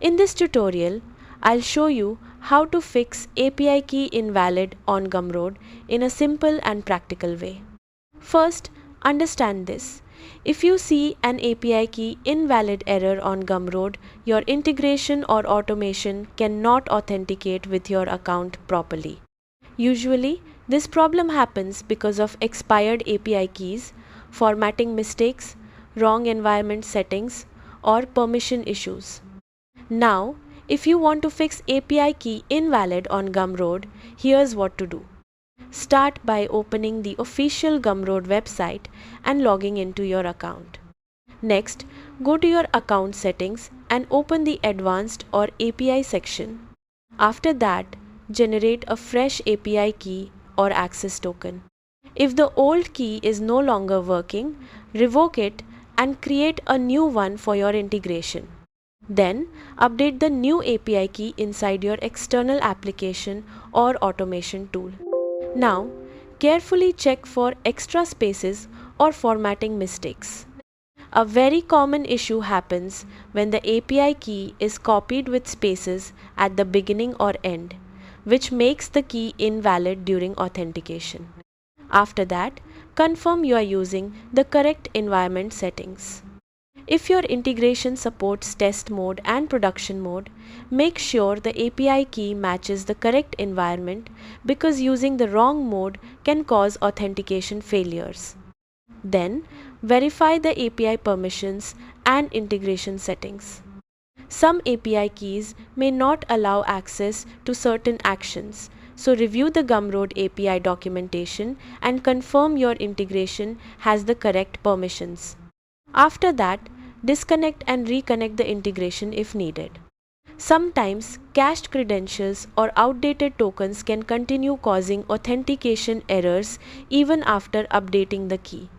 In this tutorial, I'll show you how to fix API key invalid on Gumroad in a simple and practical way. First, understand this. If you see an API key invalid error on Gumroad, your integration or automation cannot authenticate with your account properly. Usually, this problem happens because of expired API keys, formatting mistakes, wrong environment settings, or permission issues. Now, if you want to fix API key invalid on Gumroad, here's what to do. Start by opening the official Gumroad website and logging into your account. Next, go to your account settings and open the Advanced or API section. After that, generate a fresh API key or access token. If the old key is no longer working, revoke it and create a new one for your integration. Then, update the new API key inside your external application or automation tool. Now, carefully check for extra spaces or formatting mistakes. A very common issue happens when the API key is copied with spaces at the beginning or end, which makes the key invalid during authentication. After that, confirm you are using the correct environment settings. If your integration supports test mode and production mode, make sure the API key matches the correct environment because using the wrong mode can cause authentication failures. Then, verify the API permissions and integration settings. Some API keys may not allow access to certain actions, so review the Gumroad API documentation and confirm your integration has the correct permissions. After that, disconnect and reconnect the integration if needed. Sometimes cached credentials or outdated tokens can continue causing authentication errors even after updating the key.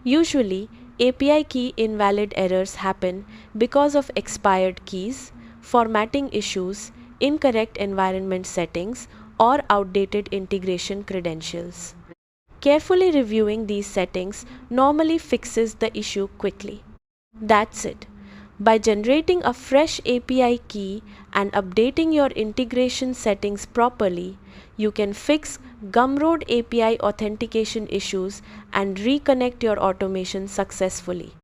Usually, API key invalid errors happen because of expired keys, formatting issues, incorrect environment settings, or outdated integration credentials. Carefully reviewing these settings normally fixes the issue quickly. That's it. By generating a fresh API key and updating your integration settings properly, you can fix Gumroad API authentication issues and reconnect your automation successfully.